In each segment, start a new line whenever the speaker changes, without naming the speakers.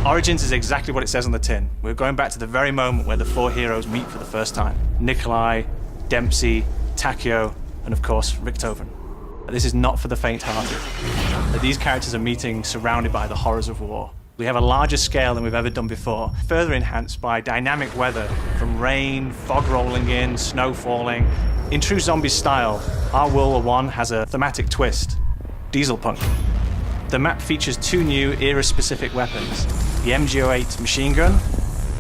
Origins is exactly what it says on the tin. We're going back to the very moment where the four heroes meet for the first time. Nikolai, Dempsey, Takeo, and of course, Richthofen. This is not for the faint-hearted. These characters are meeting surrounded by the horrors of war. We have a larger scale than we've ever done before, further enhanced by dynamic weather from rain, fog rolling in, snow falling. In true zombie style, our World War I has a thematic twist, diesel punk. The map features two new era-specific weapons, the MG08 machine gun,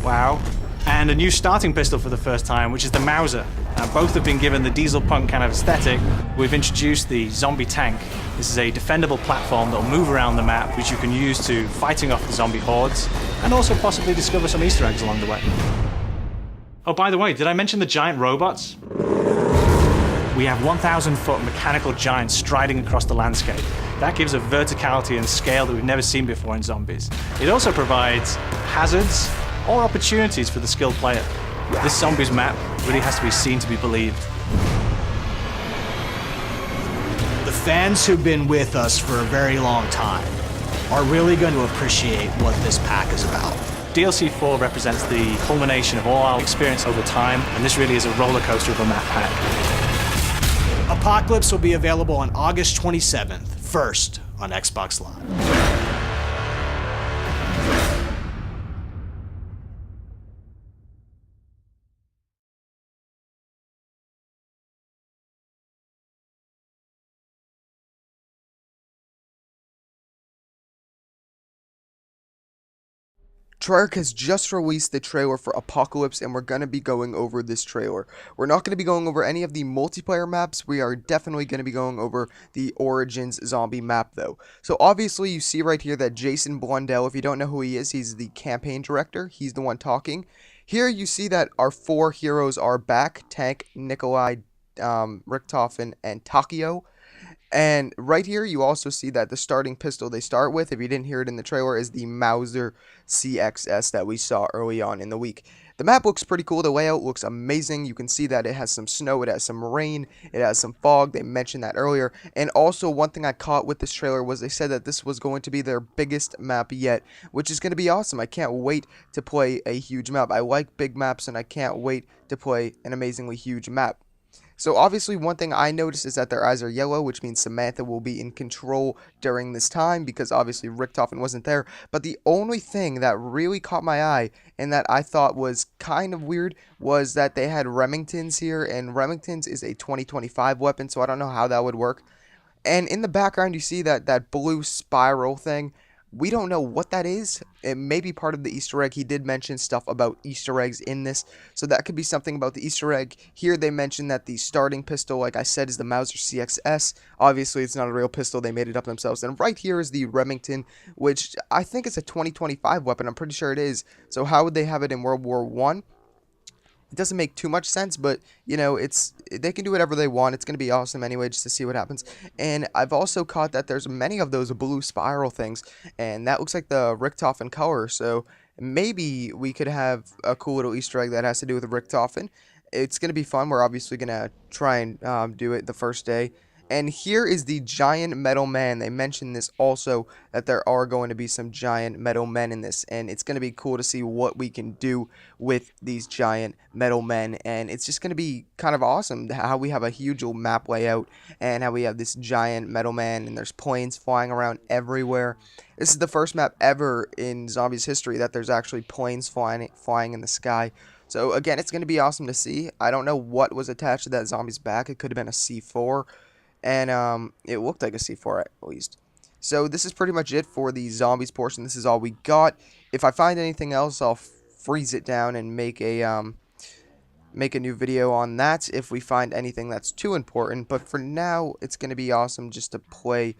wow, and a new starting pistol for the first time, which is the Mauser. Both have been given the diesel punk kind of aesthetic. We've introduced the zombie tank. This is a defendable platform that will move around the map, which you can use to fighting off the zombie hordes, and also possibly discover some Easter eggs along the way. Oh, by the way, did I mention the giant robots? We have 1,000-foot mechanical giants striding across the landscape. That gives a verticality and scale that we've never seen before in zombies. It also provides hazards or opportunities for the skilled player. This zombies map really has to be seen to be believed.
The fans who've been with us for a very long time are really going to appreciate what this pack is about.
DLC 4 represents the culmination of all our experience over time, and this really is a roller coaster of a map pack.
Apocalypse will be available on August 27th, first on Xbox Live.
Treyarch has just released the trailer for Apocalypse, and we're going to be going over this trailer. We're not going to be going over any of the multiplayer maps. We are definitely going to be going over the Origins zombie map, though. So obviously you see right here that Jason Blundell, if you don't know who he is, he's the campaign director. He's the one talking. Here you see that our four heroes are back: Tank, Nikolai, Richthofen, and Takeo. And right here, you also see that the starting pistol they start with, if you didn't hear it in the trailer, is the Mauser CXS that we saw early on in the week. The map looks pretty cool. The layout looks amazing. You can see that it has some snow, it has some rain, it has some fog. They mentioned that earlier. And also, one thing I caught with this trailer was they said that this was going to be their biggest map yet, which is going to be awesome. I can't wait to play a huge map. I like big maps, and I can't wait to play an amazingly huge map. So obviously one thing I noticed is that their eyes are yellow, which means Samantha will be in control during this time, because obviously Richthofen wasn't there. But the only thing that really caught my eye and that I thought was kind of weird was that they had Remingtons here, and Remingtons is a 2025 weapon, so I don't know how that would work. And in the background you see that blue spiral thing. We don't know what that is. It may be part of the Easter egg. He did mention stuff about Easter eggs in this, so that could be something about the Easter egg. Here they mentioned that the starting pistol, like I said, is the Mauser CXS. Obviously, it's not a real pistol. They made it up themselves. And right here is the Remington, which I think is a 2025 weapon. I'm pretty sure it is. So how would they have it in World War I? It doesn't make too much sense, but, you know, they can do whatever they want. It's going to be awesome anyway, just to see what happens. And I've also caught that there's many of those blue spiral things, and that looks like the Richthofen color, so maybe we could have a cool little Easter egg that has to do with Richthofen. It's going to be fun. We're obviously going to try and do it the first day. And here is the giant metal man. They mentioned this also, that there are going to be some giant metal men in this, and it's going to be cool to see what we can do with these giant metal men. And it's just going to be kind of awesome how we have a huge old map layout and how we have this giant metal man, and there's planes flying around everywhere. This is the first map ever in Zombies history that there's actually planes flying in the sky. So again, it's going to be awesome to see. I don't know what was attached to that zombie's back. It could have been a C4. And it looked like a C4 at least. So this is pretty much it for the zombies portion. This is all we got. If I find anything else, I'll freeze it down and make a new video on that if we find anything that's too important. But for now, it's going to be awesome just to play